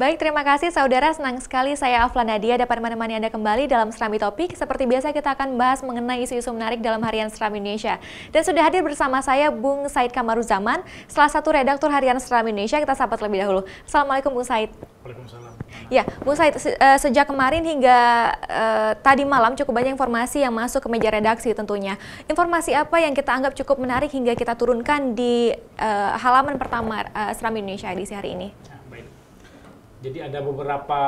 Baik, terima kasih saudara. Senang sekali saya Afla Nadia dapat menemani Anda kembali dalam Serambi Topik. Seperti biasa kita akan bahas mengenai isu-isu menarik dalam harian Serambi Indonesia. Dan sudah hadir bersama saya Bung Said Kamaruzaman, salah satu redaktur harian Serambi Indonesia. Kita sapa terlebih dahulu. Assalamualaikum Bung Said. Waalaikumsalam. Ya, Bung Said, sejak kemarin hingga tadi malam cukup banyak informasi yang masuk ke meja redaksi tentunya. Informasi apa yang kita anggap cukup menarik hingga kita turunkan di halaman pertama Serambi Indonesia edisi hari ini? Jadi ada beberapa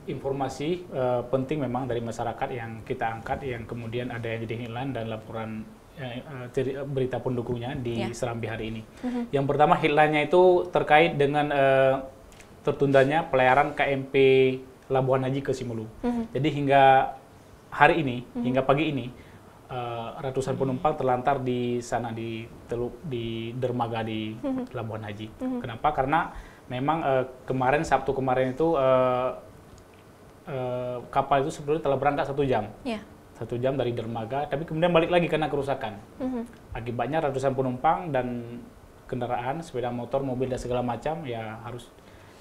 informasi penting memang dari masyarakat yang kita angkat, yang kemudian ada yang jadi headline dan laporan berita pendukungnya di Serambi hari ini. Yang pertama headline-nya itu terkait dengan tertundanya pelayaran KMP Labuan Haji ke Simelu. Jadi hingga hari ini, hingga pagi ini, ratusan penumpang terlantar di sana di dermaga di Labuan Haji. Kenapa? Karena memang kemarin Sabtu kemarin itu kapal itu sebetulnya telah berangkat 1 jam, 1 jam dari dermaga, tapi kemudian balik lagi karena kerusakan. Akibatnya ratusan penumpang dan kendaraan, sepeda motor, mobil dan segala macam ya harus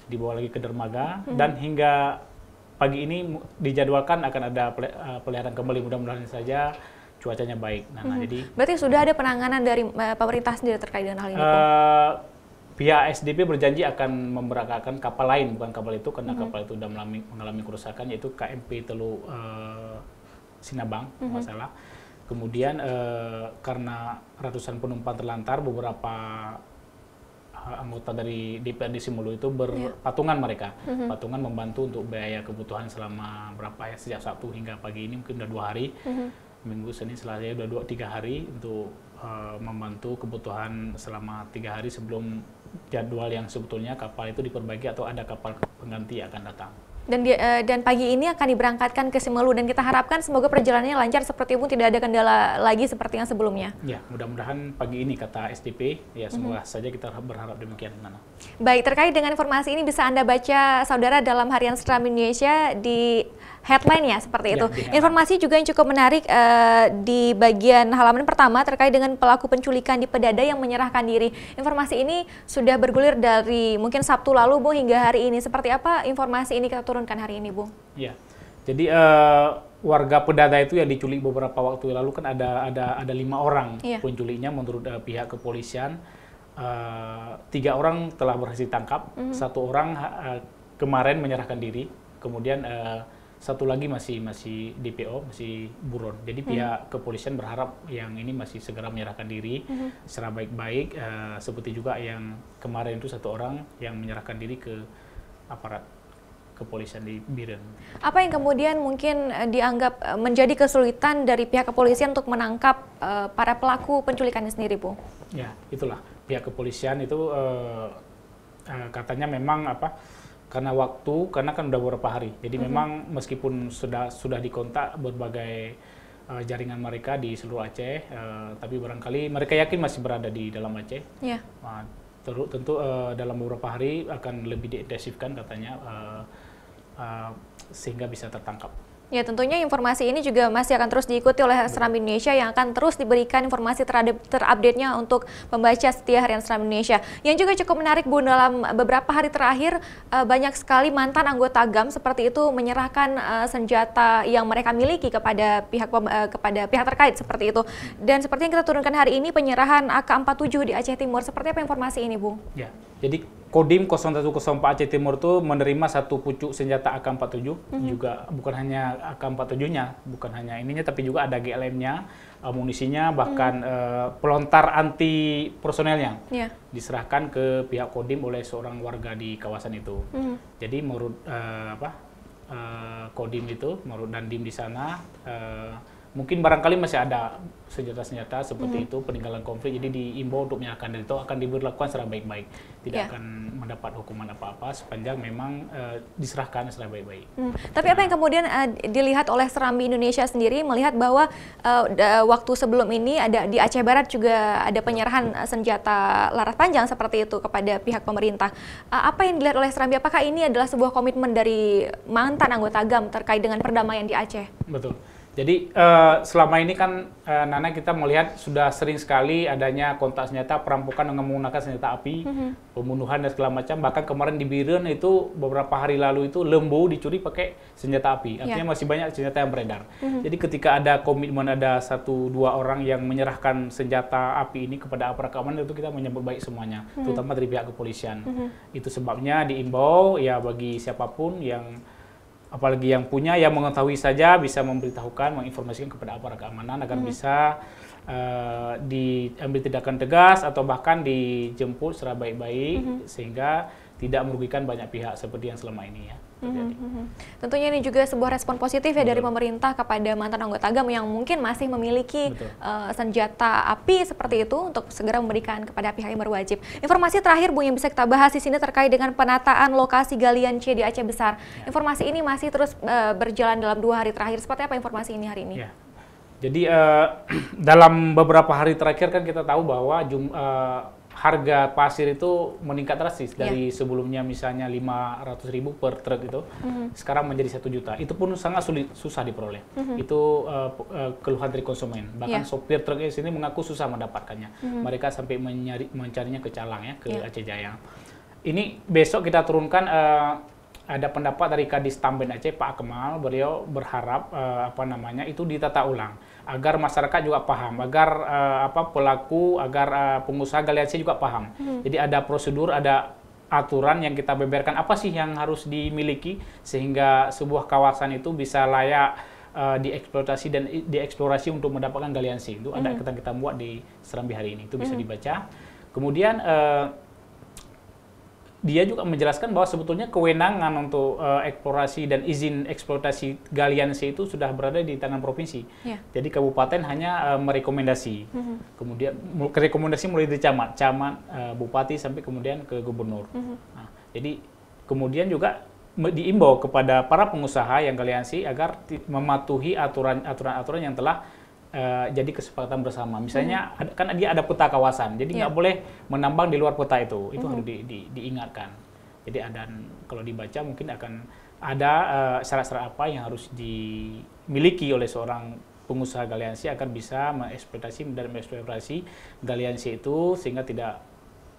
dibawa lagi ke dermaga. Dan hingga pagi ini dijadwalkan akan ada peliharaan kembali, mudah-mudahan saja cuacanya baik. Jadi berarti sudah ada penanganan dari pemerintah sendiri terkait dengan hal ini, pihak SDP berjanji akan memberangkatkan kapal lain, bukan kapal itu, karena kapal itu sudah mengalami kerusakan, yaitu KMP Teluk Sinabang, masalah. Kemudian karena ratusan penumpang terlantar, beberapa anggota dari DPRD Simelu itu berpatungan mereka, patungan membantu untuk biaya kebutuhan selama berapa ya, sejak Sabtu hingga pagi ini mungkin udah 2 hari, Minggu, Senin, Selasa udah 2-3 hari untuk membantu kebutuhan selama 3 hari sebelum jadwal yang sebetulnya kapal itu diperbaiki atau ada kapal pengganti yang akan datang. Dan pagi ini akan diberangkatkan ke Simelu dan kita harapkan semoga perjalanannya lancar seperti itu, tidak ada kendala lagi seperti yang sebelumnya. Ya, mudah-mudahan pagi ini kata SDP, ya semoga saja kita berharap demikian. Baik, terkait dengan informasi ini bisa Anda baca saudara dalam harian Serambi Indonesia di headline ya, seperti itu. Informasi juga yang cukup menarik di bagian halaman pertama terkait dengan pelaku penculikan di Pedada yang menyerahkan diri. Informasi ini sudah bergulir dari mungkin Sabtu lalu, Bung, hingga hari ini. Seperti apa informasi ini kita turunkan hari ini, Bung? Ya, jadi warga Pedada itu yang diculik beberapa waktu lalu kan ada 5 orang penculiknya menurut pihak kepolisian. 3 orang telah berhasil tangkap, 1 orang kemarin menyerahkan diri, kemudian 1 lagi masih DPO, masih buron. Jadi pihak kepolisian berharap yang ini masih segera menyerahkan diri secara baik-baik, seperti juga yang kemarin itu 1 orang yang menyerahkan diri ke aparat kepolisian di Biren. Apa yang kemudian mungkin dianggap menjadi kesulitan dari pihak kepolisian untuk menangkap para pelaku penculikannya sendiri, Bu? Ya, itulah pihak kepolisian itu katanya memang karena kan udah beberapa hari. Jadi memang meskipun sudah dikontak berbagai jaringan mereka di seluruh Aceh, tapi barangkali mereka yakin masih berada di dalam Aceh. Tentu dalam beberapa hari akan lebih diintensifkan katanya sehingga bisa tertangkap. Ya, tentunya informasi ini juga masih akan terus diikuti oleh Serambi Indonesia yang akan terus diberikan informasi terupdate-nya untuk pembaca setia harian Serambi Indonesia. Yang juga cukup menarik, Bu, dalam beberapa hari terakhir banyak sekali mantan anggota GAM seperti itu menyerahkan senjata yang mereka miliki kepada pihak terkait seperti itu. Dan seperti yang kita turunkan hari ini, penyerahan AK-47 di Aceh Timur. Seperti apa informasi ini, Bu? Ya, jadi Kodim 0104 Aceh Timur itu menerima 1 pucuk senjata AK-47, juga bukan hanya AK-47-nya, bukan hanya ininya, tapi juga ada GLM-nya, amunisinya, bahkan pelontar anti personelnya diserahkan ke pihak Kodim oleh seorang warga di kawasan itu. Jadi menurut Kodim itu, menurut Dandim di sana, mungkin barangkali masih ada senjata-senjata seperti itu peninggalan konflik, jadi diimbau untuk menyerahkan, dan itu akan diberlakukan secara baik-baik, tidak akan mendapat hukuman apa-apa sepanjang memang diserahkan secara baik-baik. Tapi apa yang kemudian dilihat oleh Serambi Indonesia sendiri, melihat bahwa waktu sebelum ini ada di Aceh Barat juga ada penyerahan senjata laras panjang seperti itu kepada pihak pemerintah. Apa yang dilihat oleh Serambi, apakah ini adalah sebuah komitmen dari mantan anggota GAM terkait dengan perdamaian di Aceh? Betul. Jadi selama ini kan Nana kita melihat sudah sering sekali adanya kontak senjata, perampokan dengan menggunakan senjata api, pembunuhan dan segala macam. Bahkan kemarin di Biren itu beberapa hari lalu itu lembu dicuri pakai senjata api. Artinya masih banyak senjata yang beredar. Jadi ketika ada komitmen ada 1-2 orang yang menyerahkan senjata api ini kepada aparat keamanan, itu kita menyambut baik semuanya, terutama dari pihak kepolisian. Itu sebabnya diimbau ya bagi siapapun yang apalagi yang punya, yang mengetahui saja bisa memberitahukan, menginformasikan kepada aparat keamanan agar bisa diambil tindakan tegas atau bahkan dijemput secara baik-baik sehingga tidak merugikan banyak pihak seperti yang selama ini ya terjadi. Tentunya ini juga sebuah respon positif ya dari pemerintah kepada mantan anggota GAM yang mungkin masih memiliki senjata api seperti itu untuk segera memberikan kepada pihak yang berwajib. Informasi terakhir Bu yang bisa kita bahas di sini terkait dengan penataan lokasi galian C di Aceh Besar. Informasi ini masih terus berjalan dalam 2 hari terakhir. Seperti apa informasi ini hari ini? Ya. Jadi dalam beberapa hari terakhir kan kita tahu bahwa harga pasir itu meningkat drastis dari sebelumnya misalnya 500.000 per truk itu, sekarang menjadi 1 juta. Itu pun sangat susah diperoleh. Itu keluhan dari konsumen. Bahkan sopir truk di sini mengaku susah mendapatkannya. Mereka sampai mencarinya ke Calang ya, ke Aceh Jaya. Ini besok kita turunkan ada pendapat dari Kadis Tamben Aceh Pak Kemal. Beliau berharap itu ditata ulang agar masyarakat juga paham, agar pelaku, agar pengusaha galian C juga paham. Jadi ada prosedur, ada aturan yang kita beberkan apa sih yang harus dimiliki sehingga sebuah kawasan itu bisa layak dieksploitasi dan dieksplorasi untuk mendapatkan galian C. Itu ada kita buat di Serambi hari ini. Itu bisa dibaca. Kemudian dia juga menjelaskan bahwa sebetulnya kewenangan untuk eksplorasi dan izin eksploitasi galian C itu sudah berada di tangan provinsi. Jadi kabupaten hanya merekomendasi. Kemudian rekomendasi mulai dari camat, bupati sampai kemudian ke gubernur. Nah, jadi kemudian juga diimbau kepada para pengusaha yang galian C agar mematuhi aturan-aturan yang telah jadi kesepakatan bersama. Misalnya kan dia ada peta kawasan, jadi nggak boleh menambang di luar peta itu harus diingatkan. Jadi kalau dibaca mungkin akan ada syarat-syarat apa yang harus dimiliki oleh seorang pengusaha galian C agar bisa mengeksploitasi dan mengeksplorasi galian C itu sehingga tidak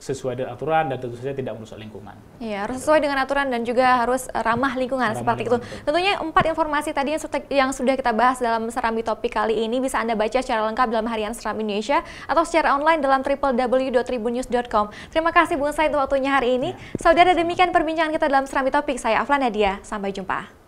sesuai dengan aturan dan tentu saja tidak merusak lingkungan. Iya, harus sesuai dengan aturan dan juga harus ramah lingkungan seperti itu. Tentunya 4 informasi tadi yang sudah kita bahas dalam Serambi Topik kali ini bisa Anda baca secara lengkap dalam harian Serambi Indonesia atau secara online dalam www.tribunnews.com. Terima kasih Bung Said untuk waktunya hari ini. Saudara, demikian perbincangan kita dalam Serambi Topik. Saya Aflan Nadia, sampai jumpa.